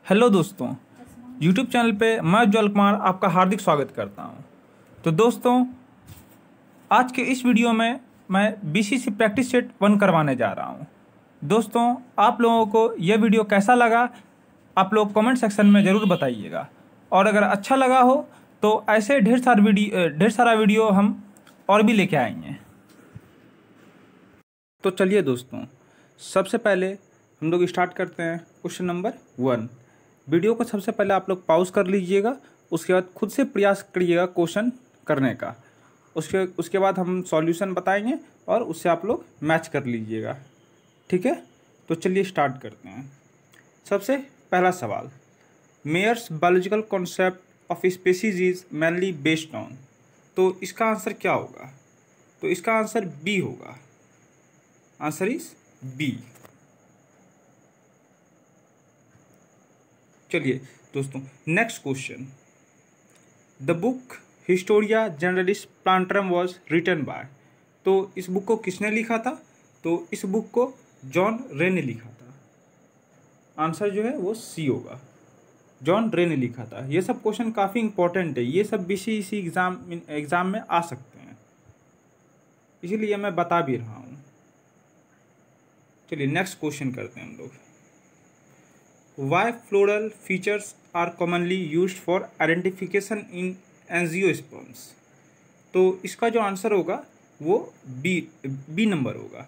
Hello दोस्तों, YouTube channel पे मैं उज्ज्वल कुमार आपका हार्दिक स्वागत करता हूं। तो दोस्तों, आज के इस वीडियो में मैं बीसीसी प्रैक्टिस सेट 1 करवाने जा रहा हूं। दोस्तों, आप लोगों को यह वीडियो कैसा लगा आप लोग कमेंट सेक्शन में ज़रूर बताइएगा, और अगर अच्छा लगा हो तो ऐसे ढेर सारा वीडियो हम और भी लेके आएंगे। तो चलिए दोस्तों, सबसे पहले हम लोग स्टार्ट करते हैं क्वेश्चन नंबर 1। वीडियो को सबसे पहले आप लोग पॉज कर लीजिएगा, उसके बाद खुद से प्रयास करिएगा क्वेश्चन करने का। उसके बाद हम सॉल्यूशन बताएंगे और उससे आप लोग मैच कर लीजिएगा, ठीक है। तो चलिए स्टार्ट करते हैं। सबसे पहला सवाल, Mayr's biological concept of species is mainly based on. तो इसका आंसर क्या होगा? तो इसका आंसर बी होगा। Answer is B. चलिए दोस्तों, next question, the book Historia Generalis Plantarum was written by. तो इस बुक को किसने लिखा था? तो इस बुक को जॉन रे ने लिखा था। आंसर जो है वो सी होगा, जॉन रे ने लिखा था। ये सब क्वेश्चन काफ़ी इंपॉर्टेंट है, ये सब बीसीसी एग्जाम में आ सकते हैं, इसीलिए मैं बता भी रहा हूँ। चलिए नेक्स्ट क्वेश्चन करते हैं हम लोग। Why floral features are commonly used for identification in angiosperms? तो इसका जो आंसर होगा वो बी नंबर होगा।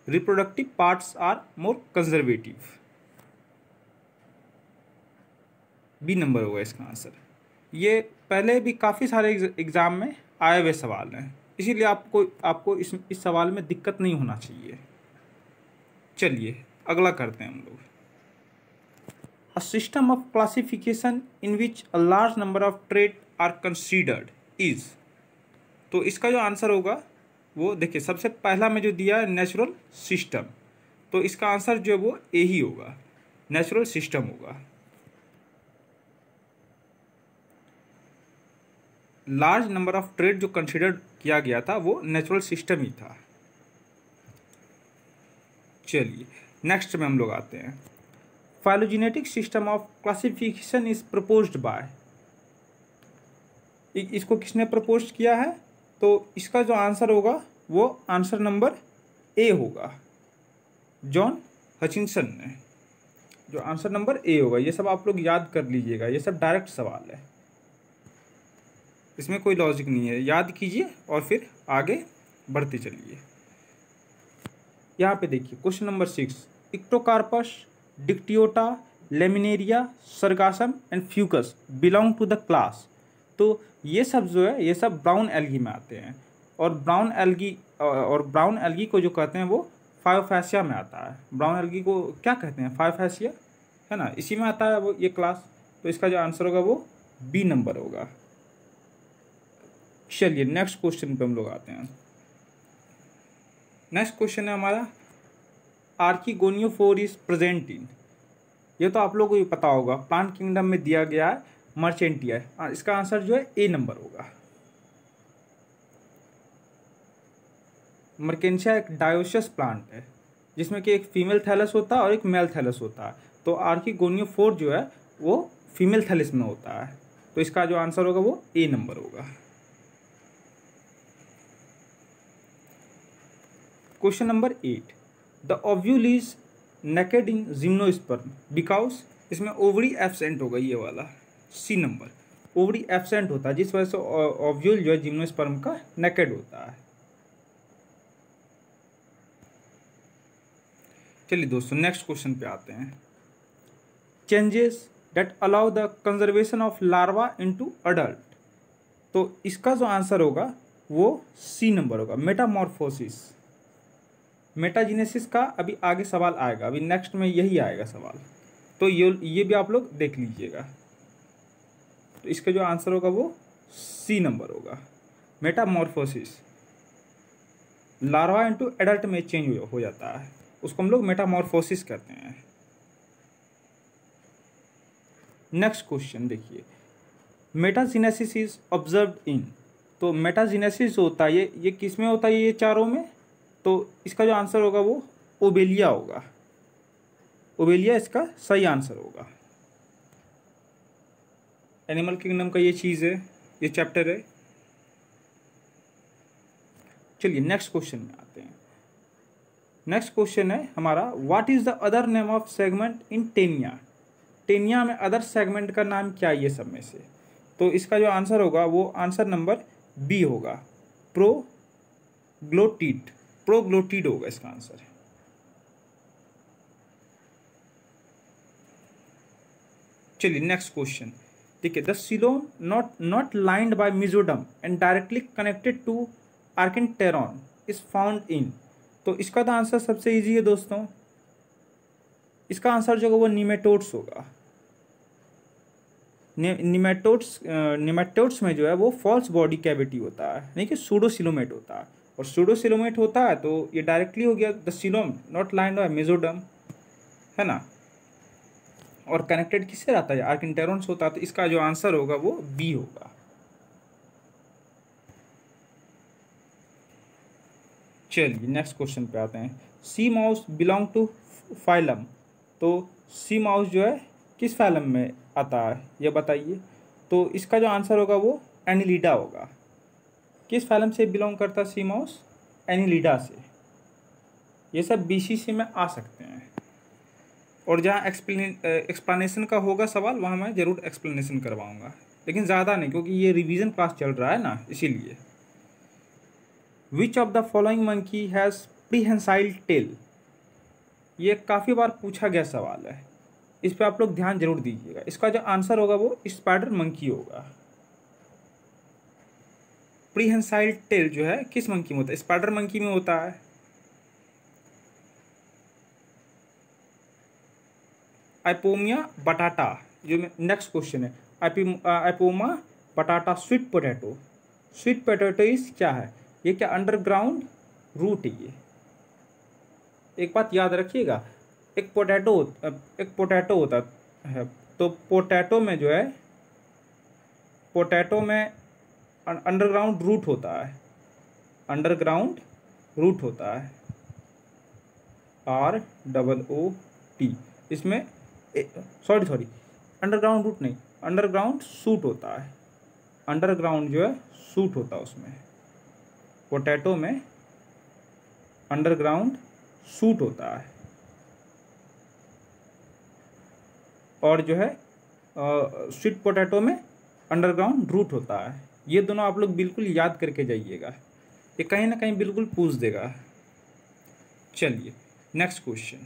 Reproductive parts are more conservative. B number होगा इसका आंसर। ये पहले भी काफ़ी सारे एग्जाम में आए हुए सवाल हैं, इसीलिए आपको इस सवाल में दिक्कत नहीं होना चाहिए। चलिए अगला करते हैं हम लोग। A system of classification in which a large number of traits are considered is। तो इसका जो आंसर होगा वो देखिए, सबसे पहला में जो दिया है नेचुरल सिस्टम, तो इसका आंसर जो है वो ए ही होगा, नेचुरल सिस्टम होगा। लार्ज नंबर ऑफ ट्रेट जो कंसिडर किया गया था वो नेचुरल सिस्टम ही था। चलिए नेक्स्ट में हम लोग आते हैं। Phylogenetic system of classification is proposed by. इसको किसने प्रपोज किया है? तो इसका जो आंसर होगा वो आंसर नंबर ए होगा, जॉन हचिंसन ने। जो आंसर नंबर ए होगा, ये सब आप लोग याद कर लीजिएगा, ये सब डायरेक्ट सवाल है, इसमें कोई लॉजिक नहीं है। याद कीजिए और फिर आगे बढ़ते चलिए। यहाँ पे देखिए question number 6, Ectocarpus, Dictyota, Laminaria, Sargassum and Fucus belong to the class. तो ये सब जो है ये सब ब्राउन एल्गी में आते हैं, और ब्राउन एल्गी को जो कहते हैं वो फायोफैसिया में आता है। ब्राउन एल्गी को क्या कहते हैं? फायोफैसिया, है ना, इसी में आता है वो ये क्लास। तो इसका जो आंसर होगा वो बी नंबर होगा। चलिए नेक्स्ट क्वेश्चन पे हम लोग आते हैं। नेक्स्ट क्वेश्चन है हमारा, आर्किगोनियोफोर इज प्रेजेंट इन। ये तो आप लोगों को भी पता होगा, प्लांट किंगडम में दिया गया है मर्चेंटिया। इसका आंसर जो है ए नंबर होगा। मर्केंशिया एक डायोसियस प्लांट है जिसमें कि एक फीमेल थैलस होता है और एक मेल थैलस होता है। तो आर्किगोनियोफोर जो है वो फीमेल थैलस में होता है, तो इसका जो आंसर होगा वो ए नंबर होगा। Question number 8, the ovule is naked in gymnosperm because. इसमें ओवरी एब्सेंट होगा, ये वाला सी नंबर, ओवरी एब्सेंट होता है जिस वजह से ओव्यूल जो है जिम्नोस्पर्म का नेकेड होता है। चलिए दोस्तों नेक्स्ट क्वेश्चन पे आते हैं। Changes that allow the conservation of larva into adult. तो इसका जो आंसर होगा वो सी नंबर होगा, मेटामॉर्फोसिस। मेटाजीनेसिस का अभी आगे सवाल आएगा, अभी नेक्स्ट में यही आएगा सवाल, तो ये भी आप लोग देख लीजिएगा। तो इसका जो आंसर होगा वो सी नंबर होगा, मेटामॉर्फोसिस। लार्वा इनटू एडल्ट में चेंज हो जाता है, उसको हम लोग मेटामॉर्फोसिस कहते हैं। नेक्स्ट क्वेश्चन देखिए, मेटाजीनेसिस इज ऑब्जर्व्ड इन। तो मेटाजीनेसिस जो होता है ये किस में होता है? ये चारों में। तो इसका जो आंसर होगा वो ओबेलिया होगा। ओबेलिया इसका सही आंसर होगा। एनिमल किंगडम का ये चीज़ है, ये चैप्टर है। चलिए नेक्स्ट क्वेश्चन में आते हैं। नेक्स्ट क्वेश्चन है हमारा, what is the other name of segment in Taenia. Taenia में अदर सेगमेंट का नाम क्या है ये सब में से? तो इसका जो आंसर होगा वो आंसर नंबर बी होगा, प्रोग्लोटिड। प्रोग्लोटिड होगा इसका आंसर। चलिए नेक्स्ट क्वेश्चन देखिए, the coelom not lined by mesoderm and directly connected to archenteron is found in. तो इसका तो आंसर सबसे इजी है दोस्तों, इसका आंसर जो होगा वो निमेटोड्स होगा। निमेटोड्स में जो है वो फॉल्स बॉडी कैविटी होता है, नहीं कि सूडोसिलोमेट होता है। और सूडोसिलोमेट होता है तो ये डायरेक्टली हो गया the coelom not lined by mesoderm, है ना। और कनेक्टेड किससे रहता है? आर्किनटेरॉन्स होता है। तो इसका जो आंसर होगा वो बी होगा। चलिए नेक्स्ट क्वेश्चन पे आते हैं। Sea mouse belong to phylum. तो सी माउस जो है किस फाइलम में आता है ये बताइए। तो इसका जो आंसर होगा वो एनिलिडा होगा। किस फाइलम से बिलोंग करता है सी माउस? एनिलिडा से। ये सब बीसीसी में आ सकते हैं, और जहाँ एक्सप्लेनेशन का होगा सवाल वहाँ मैं ज़रूर एक्सप्लेनेशन करवाऊँगा, लेकिन ज़्यादा नहीं क्योंकि ये रिवीजन क्लास चल रहा है ना, इसीलिए। Which of the following monkey has prehensile tail. ये काफ़ी बार पूछा गया सवाल है, इस पर आप लोग ध्यान जरूर दीजिएगा। इसका जो आंसर होगा वो स्पाइडर मंकी होगा। प्रीहेंसाइल टेल जो है किस मंकी में होता है? स्पाइडर मंकी में होता है। आइपोमिया बटाटा, जो नेक्स्ट क्वेश्चन है, आइपोमा बटाटा स्वीट पोटैटो। स्वीट पोटैटो इस क्या है? ये क्या अंडरग्राउंड रूट है ये। एक बात याद रखिएगा, एक पोटैटो होता है, तो पोटैटो में जो है, पोटैटो में अंडरग्राउंड रूट होता है। अंडरग्राउंड रूट होता है, ROOT। इसमें सॉरी अंडरग्राउंड रूट नहीं, अंडरग्राउंड सूट होता है। अंडरग्राउंड जो है सूट होता है उसमें, पोटैटो में अंडरग्राउंड सूट होता है। और जो है स्वीट पोटैटो में अंडरग्राउंड रूट होता है। ये दोनों आप लोग बिल्कुल याद करके जाइएगा, ये कहीं ना कहीं बिल्कुल पूछ देगा। चलिए next question,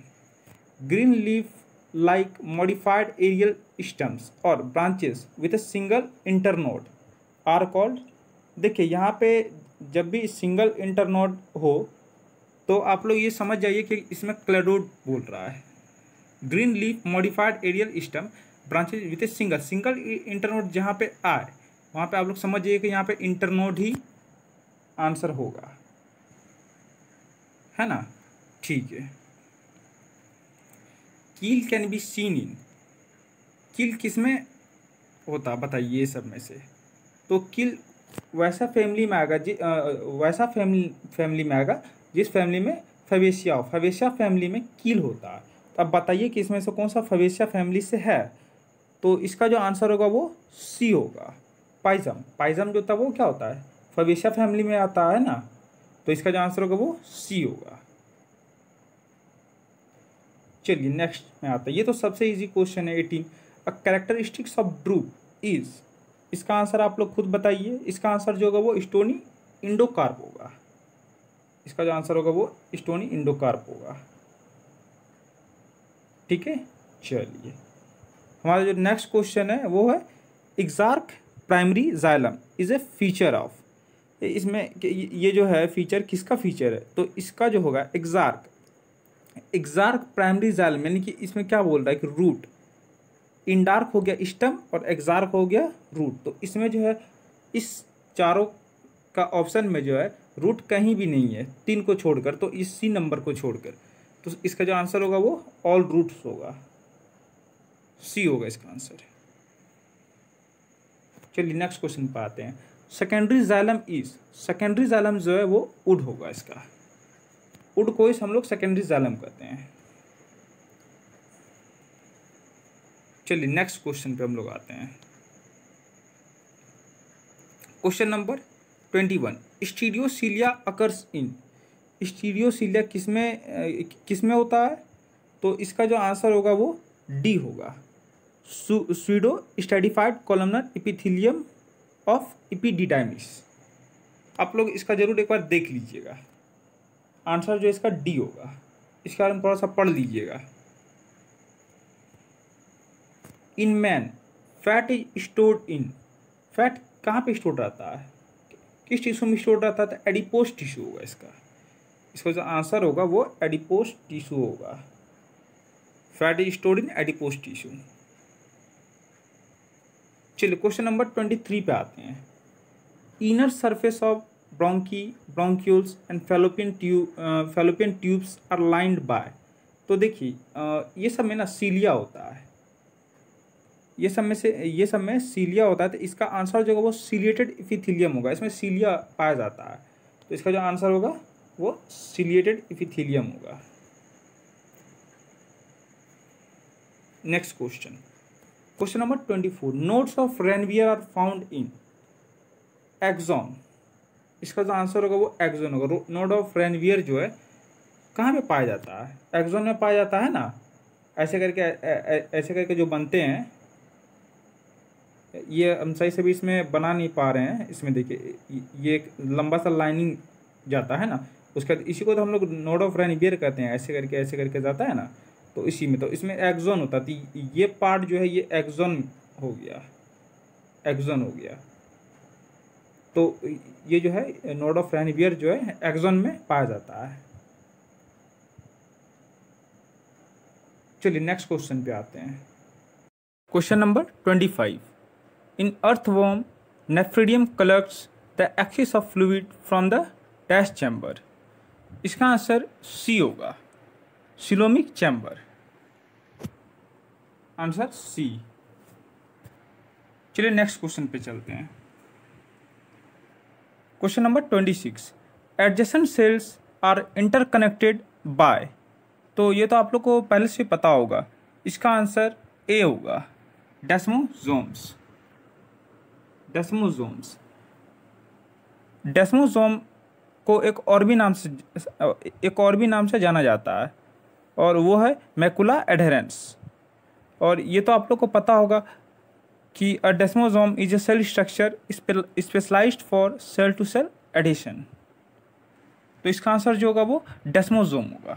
green leaf like modified aerial stems or branches with a single internode are called। देखिए यहाँ पे जब भी सिंगल इंटरनोड हो तो आप लोग ये समझ जाइए कि इसमें क्लेडोड बोल रहा है। Green leaf modified aerial stem branches with a single internode जहाँ पे आए वहाँ पे आप लोग समझ जाइए कि यहाँ पे इंटरनोड ही आंसर होगा, है ना। ठीक है। कील कैन बी सीन इन। कील किस में होता बताइए ये सब में से? तो कील वैसा फैमिली में आएगा वैसा फैमिली में आएगा जिस फैमिली में फवेशिया फैमिली में कील होता है। तो अब बताइए कि इसमें से कौन सा फवेशिया फैमिली से है? तो इसका जो आंसर होगा वो सी होगा, पाइजम। पाइजम जो था वो क्या होता है? फवेशिया फैमिली में आता है ना, तो इसका जो आंसर होगा वो सी होगा। चलिए नेक्स्ट में आता है, ये तो सबसे इजी क्वेश्चन है 18। A characteristics of drupe is. इसका आंसर आप लोग खुद बताइए। इसका आंसर जो होगा वो स्टोनी इंडोकार्प होगा। इसका जो आंसर होगा वो स्टोनी इंडोकार्प होगा। ठीक है। चलिए हमारा जो नेक्स्ट क्वेश्चन है वो है, exarch primary xylem is a feature of. इसमें ये जो है फीचर किसका फीचर है? तो इसका जो होगा एक्सार्क प्राइमरी जाइलम, यानी कि इसमें क्या बोल रहा है कि रूट। इंडार्क हो गया स्टम और एक्सार्क हो गया रूट। तो इसमें जो है इस चारों का ऑप्शन में जो है रूट कहीं भी नहीं है, 3 को छोड़कर, तो इस सी नंबर को छोड़कर। तो इसका जो आंसर होगा वो ऑल रूट्स होगा, सी होगा इसका आंसर। चलिए नेक्स्ट क्वेश्चन पे आते हैं। Secondary xylem is. Secondary xylem जो है वो वुड होगा इसका। वुड को ही हम लोग सेकेंडरी जाइलम कहते हैं। चलिए नेक्स्ट क्वेश्चन पे हम लोग आते हैं। Question number 21, stereocilia occurs in. Stereocilia किसमें होता है? तो इसका जो आंसर होगा वो डी होगा, pseudo stratified columnar epithelium of epididymis. आप लोग इसका जरूर एक बार देख लीजिएगा, आंसर जो इसका डी होगा, इसके बारे में थोड़ा सा पढ़ लीजिएगा। In man fat is stored in, fat कहाँ पे स्टोर रहता है, किस टिश्यू में स्टोर रहता है? तो एडिपोज टिश्यू होगा इसका जो आंसर होगा वो एडिपोज टिश्यू होगा। Fat is stored in adipose tissue. चलिए क्वेश्चन नंबर 23 पे आते हैं। Inner surface of bronchi, bronchioles and fallopian tubes are lined by. तो देखिए ये सब में ना सीलिया होता है, ये सब में सीलिया होता है, तो इसका आंसर जो होगा वो सीलिएटेड एपिथेलियम होगा। इसमें सीलिया पाया जाता है, तो इसका जो आंसर होगा वो सीलिएटेड एपिथेलियम होगा। Next question number 24, nodes of Ranvier are found in axon. इसका जो आंसर होगा वो एक्सॉन होगा। नोड ऑफ रेनवियर जो है कहाँ पे पाया जाता है? एक्सॉन में पाया जाता है ना। ऐसे करके जो बनते हैं, ये हम सही से भी इसमें बना नहीं पा रहे हैं। इसमें देखिए ये एक लंबा सा लाइनिंग जाता है ना, उसके बाद इसी को तो हम लोग नोड ऑफ रेनवियर कहते हैं। ऐसे करके जाता है ना, तो इसी में, तो इसमें एक्सॉन होता है। तो ये पार्ट जो है ये एक्सॉन हो गया। तो ये जो है नोड ऑफ रेनवियर जो है एक्सॉन में पाया जाता है। चलिए नेक्स्ट क्वेश्चन पे आते हैं। Question number 25, in earthworm nephridium collects the excess of fluid from the dash chamber. इसका आंसर सी होगा, सिलोमिक चैम्बर। Answer C. चलिए नेक्स्ट क्वेश्चन पे चलते हैं। Question number 26, adjacent cells are interconnected by. तो ये तो आप लोग को पहले से पता होगा, इसका आंसर ए होगा, डेस्मोसोम्स। डेस्मोसोम को एक और भी नाम से जाना जाता है, और वो है मैकुला एडहेरेंस। और ये तो आप लोग को पता होगा कि a desmosome is a cell structure specialised for cell to cell adhesion. तो इसका आंसर जो होगा वो डेस्मोसोम होगा।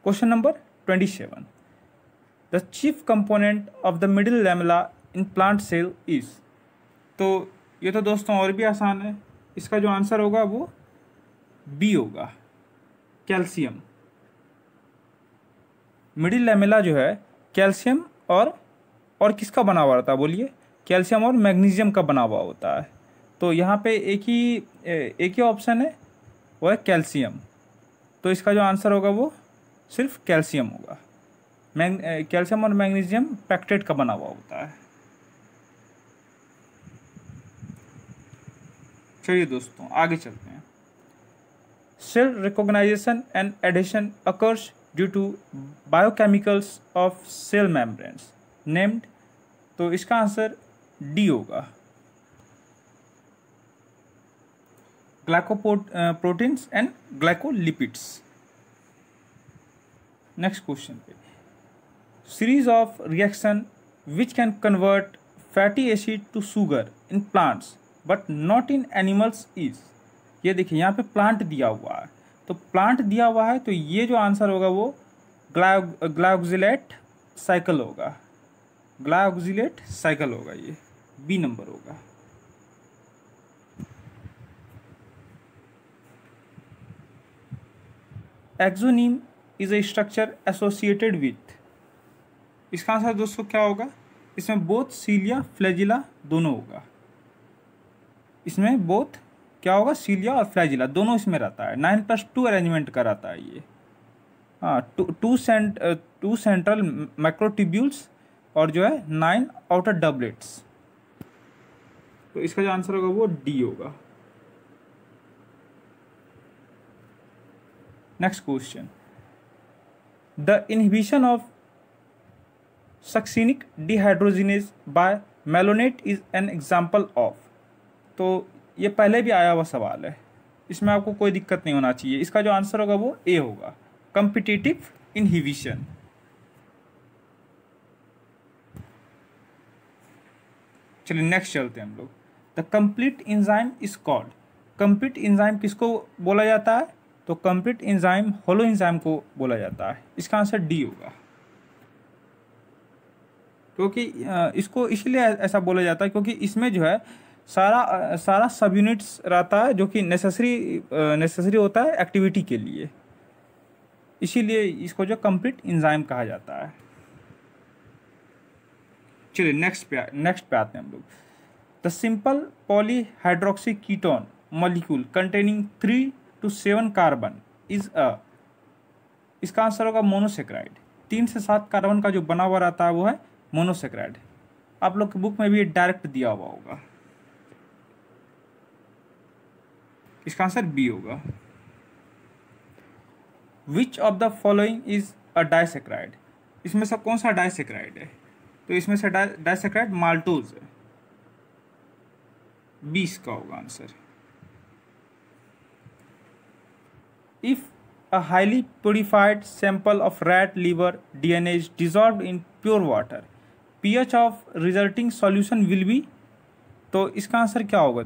Question number 27, the chief component of the middle lamella in plant cell is. तो ये तो दोस्तों और भी आसान है, इसका जो आंसर होगा वो बी होगा, कैल्शियम। मिडिल लैमेला जो है कैल्शियम और किसका बना हुआ रहता है बोलिए? कैल्शियम और मैग्नीशियम का बना हुआ होता है। तो यहाँ पे एक ही ऑप्शन है, वो है कैल्शियम। तो इसका जो आंसर होगा वो सिर्फ कैल्शियम होगा। कैल्शियम और मैग्नीशियम पैक्टेट का बना हुआ होता है। चलिए दोस्तों आगे चलते हैं। Cell recognition and adhesion occurs due to biochemicals of cell membranes named. तो इसका आंसर डी होगा, glycoproteins and glycolipids. Next question पे, series of reaction which can convert fatty acid to sugar in plants but not in animals is. ये देखिए यहाँ पे plant दिया हुआ है, तो प्लांट दिया हुआ है, तो ये जो आंसर होगा वो ग्लाइकोक्सिलेट साइकिल होगा। ग्लाइकोक्सिलेट साइकिल होगा, ये बी नंबर होगा। Axoneme is a structure associated with. इसका आंसर दोस्तों क्या होगा? इसमें बोथ सीलिया फ्लैजिला दोनों होगा। इसमें बोथ क्या होगा? सीलिया और फ्लैजिला दोनों इसमें रहता है। 9+2 अरेंजमेंट का रहता है ये। हाँ, टू सेंट्रल मैक्रोट्यूब्यूल्स और जो है 9 आउटर डबलेट्स। तो इसका जो आंसर होगा वो डी होगा। Next question, the inhibition of succinic dehydrogenase by malonate is an example of. तो ये पहले भी आया हुआ सवाल है, इसमें आपको कोई दिक्कत नहीं होना चाहिए। इसका जो आंसर होगा वो ए होगा, कम्पिटिटिव इनहिबिशन। चलिए नेक्स्ट चलते हैं हम लोग। The complete enzyme is called. Complete enzyme किसको बोला जाता है? तो कंप्लीट एंजाइम होलो एंजाइम को बोला जाता है। इसका आंसर डी होगा, क्योंकि इसको इसलिए ऐसा बोला जाता है क्योंकि इसमें जो है सारा सब यूनिट्स रहता है जो कि नेसेसरी होता है एक्टिविटी के लिए, इसीलिए इसको जो कंप्लीट एंजाइम कहा जाता है। चलिए नेक्स्ट पे आते हैं हम लोग। The simple polyhydroxy ketone molecule containing 3 to 7 carbon is a. इसका आंसर होगा मोनोसेक्राइड। 3 से 7 कार्बन का जो बना हुआ रहता है वो है मोनोसेक्राइड। आप लोग की बुक में भी डायरेक्ट दिया हुआ होगा। इसका आंसर बी होगा। Which of the following is a disaccharide. इसमें से कौन सा डाइसेक्राइड है? तो इसमें से डाइसेक्राइड माल्टोज है, 20 का होगा answer. If a highly purified sample of rat liver DNA is dissolved in pure water, pH of resulting solution will be. तो इसका आंसर क्या होगा?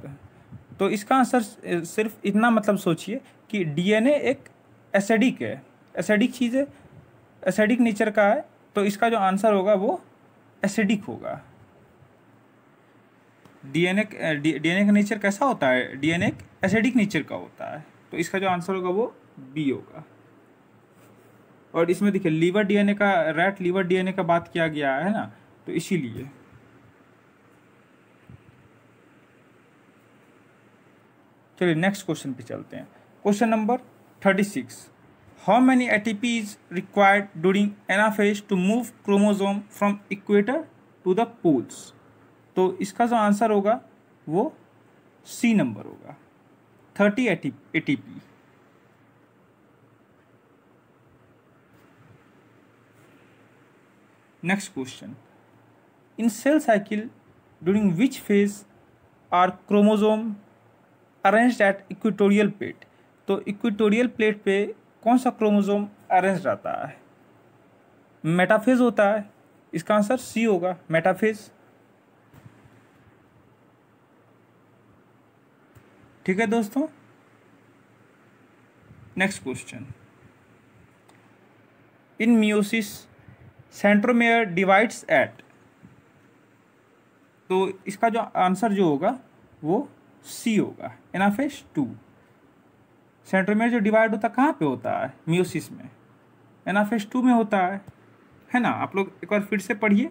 तो इसका आंसर सिर्फ इतना मतलब सोचिए कि DNA एक एसिडिक है, एसिडिक चीज़ है, एसिडिक नेचर का है, तो इसका जो आंसर होगा वो एसिडिक होगा। DNA का नेचर कैसा होता है? DNA एक एसिडिक नेचर का होता है, तो इसका जो आंसर होगा वो बी होगा। और इसमें देखिए लीवर DNA का, रैट लीवर DNA का बात किया गया है ना, तो इसीलिए। चलिए नेक्स्ट क्वेश्चन पे चलते हैं। Question number 36। How many ATP is required during anaphase to move chromosome from equator to the poles. तो इसका जो आंसर होगा वो सी नंबर होगा, 30 ATP। Next question. In cell cycle during which phase are chromosome arranged at equatorial plate. तो equatorial plate पे कौन सा क्रोमोसोम अरेंज रहता है? मेटाफेज होता है। इसका आंसर सी होगा, मेटाफेज। ठीक है दोस्तों। Next question. In meiosis centromere divides at. तो इसका जो आंसर जो होगा वो सी होगा, एनाफेज 2। सेंट्रोमेयर जो डिवाइड होता है कहाँ पे होता है? मियोसिस में, एनाफेज 2 में होता है ना। आप लोग एक बार फिर से पढ़िए,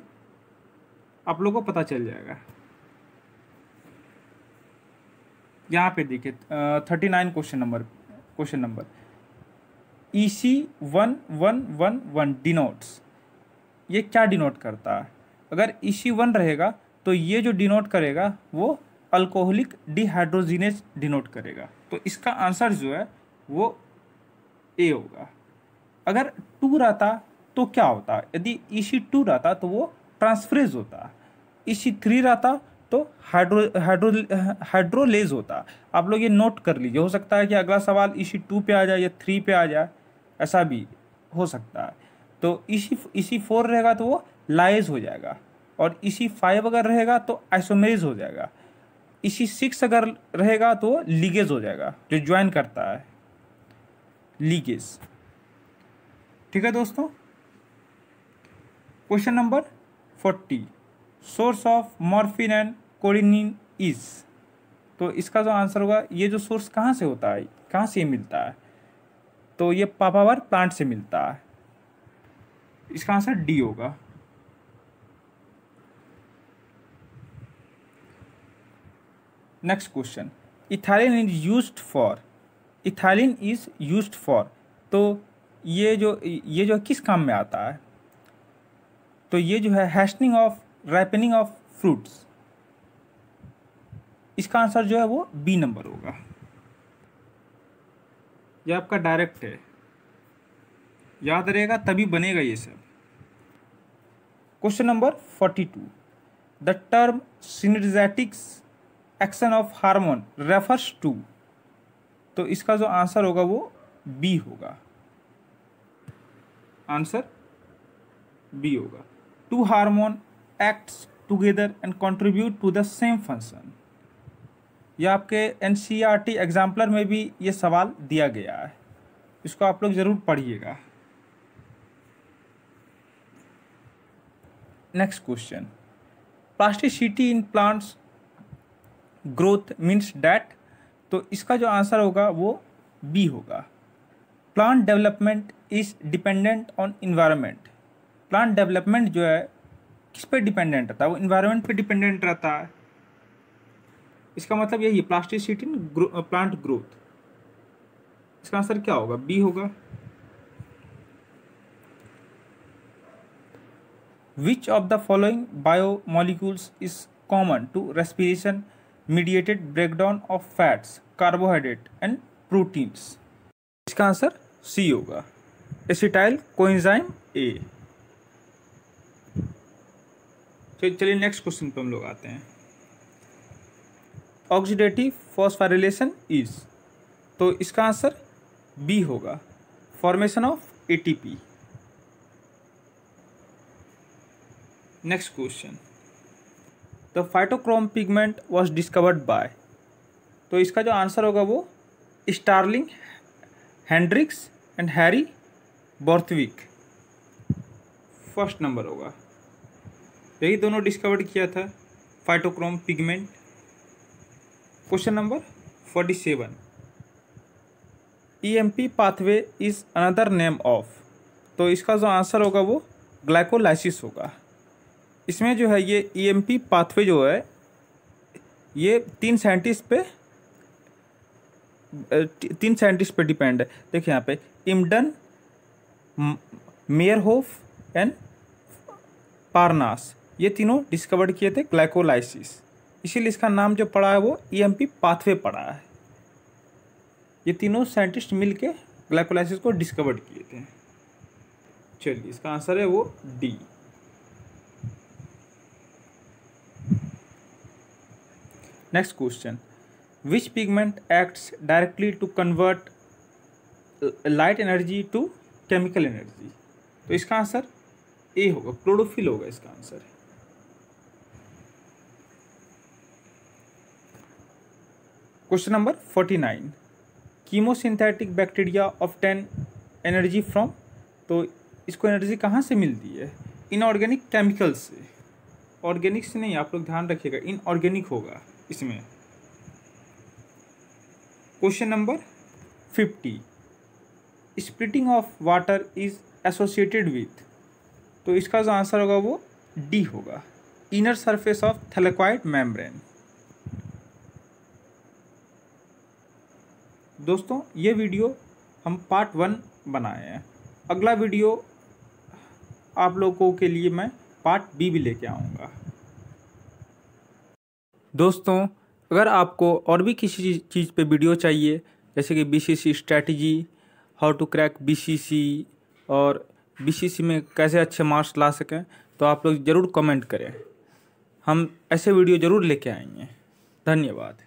आप लोगों को पता चल जाएगा। यहाँ पे देखिए 39 क्वेश्चन नंबर EC1111 डिनोट्स। ये क्या डिनोट करता है? अगर EC1 रहेगा तो ये जो डिनोट करेगा वो अल्कोहलिक डिहाइड्रोजिनेज डिनोट करेगा, तो इसका आंसर जो है वो ए होगा। अगर 2 रहता तो क्या होता? यदि EC2 रहता तो वो ट्रांसफरेज होता, EC3 रहता तो हाइड्रोलेज होता। आप लोग ये नोट कर लीजिए, हो सकता है कि अगला सवाल EC2 पे आ जाए या 3 पे आ जाए, ऐसा भी हो सकता है। तो EC4 रहेगा तो वो लाइज हो जाएगा, और EC5 अगर रहेगा तो आइसोमेरेज हो जाएगा, EC6 अगर रहेगा तो लीगेज हो जाएगा, जो ज्वाइन करता है, लीगेज। ठीक है दोस्तों। Question number 40। Source of morphine and codeine is. तो इसका जो आंसर होगा, ये जो सोर्स कहाँ से होता है, कहाँ से मिलता है? तो ये पापावर प्लांट से मिलता है। इसका आंसर डी होगा। Next question. Ethylene is used for. Ethylene is used for, तो ये जो किस काम में आता है? तो ये जो है हैस्टनिंग ऑफ राइपनिंग ऑफ फ्रूट्स। इसका आंसर जो है वो बी नंबर होगा। ये आपका डायरेक्ट है, याद रहेगा तभी बनेगा ये सब। Question number 42। The term synergetics action of hormone refers to. तो इसका जो आंसर होगा वो बी होगा, आंसर बी होगा। Two hormone acts together and contribute to the same function. यह आपके एनसीईआरटी एग्जाम्पलर में भी ये सवाल दिया गया है, इसको आप लोग जरूर पढ़िएगा। Next question, plasticity in plants growth means that. तो इसका जो आंसर होगा वो बी होगा। Plant development is dependent on environment. Plant development जो है किस पे डिपेंडेंट रहता है, वो इन्वायरमेंट पे डिपेंडेंट रहता है। इसका मतलब यही है, प्लास्टिसिटी इन प्लांट ग्रोथ। इसका आंसर क्या होगा, बी होगा। Which of the following biomolecules is common to respiration mediated breakdown of fats, carbohydrate and proteins? इसका आंसर सी होगा, एसिटाइल कोएंजाइम ए। चलिए नेक्स्ट क्वेश्चन पे हम लोग आते हैं। Oxidative phosphorylation is. तो इसका आंसर बी होगा, formation of ATP. Next question, the phytochrome pigment was discovered by. तो इसका जो आंसर होगा वो Sterling Hendricks and Harry Borthwick. First number होगा, यही दोनों डिस्कवर्ड किया था phytochrome pigment. Question number 47, EMP pathway is another name of. तो इसका जो आंसर होगा वो ग्लाइकोलाइसिस होगा। इसमें जो है ये ईएमपी पाथवे जो है ये तीन साइंटिस्ट पे डिपेंड है। देखिए यहाँ पे इम्डन, मेयरहोफ एंड पारनास, ये तीनों डिस्कवर्ड किए थे ग्लाइकोलाइसिस, इसीलिए इसका नाम जो पड़ा है वो ईएमपी पाथवे पड़ा है। ये तीनों साइंटिस्ट मिलके ग्लाइकोलाइसिस को डिस्कवर्ड किए थे। चलिए इसका आंसर है वो D. Next question, which pigment acts directly to convert light energy to chemical energy. तो इसका आंसर ए होगा, क्लोरोफिल होगा इसका answer. Question number 49, chemosynthetic bacteria obtain energy from. तो इसको एनर्जी कहाँ से मिलती है, इनऑर्गेनिक केमिकल से। ऑर्गेनिक से नहीं, आप लोग ध्यान रखिएगा, इनऑर्गेनिक होगा इसमें। Question number 50, splitting of water is associated with. तो इसका जो आंसर होगा वो डी होगा, inner surface of thylakoid membrane. दोस्तों ये वीडियो हम पार्ट 1 बनाए हैं, अगला वीडियो आप लोगों के लिए मैं पार्ट बी भी लेके आऊँगा। दोस्तों अगर आपको और भी किसी चीज़ पे वीडियो चाहिए, जैसे कि BCC strategy, how to crack BCC और बीसीसी में कैसे अच्छे मार्क्स ला सकें, तो आप लोग ज़रूर कमेंट करें, हम ऐसे वीडियो ज़रूर लेके आएंगे। धन्यवाद।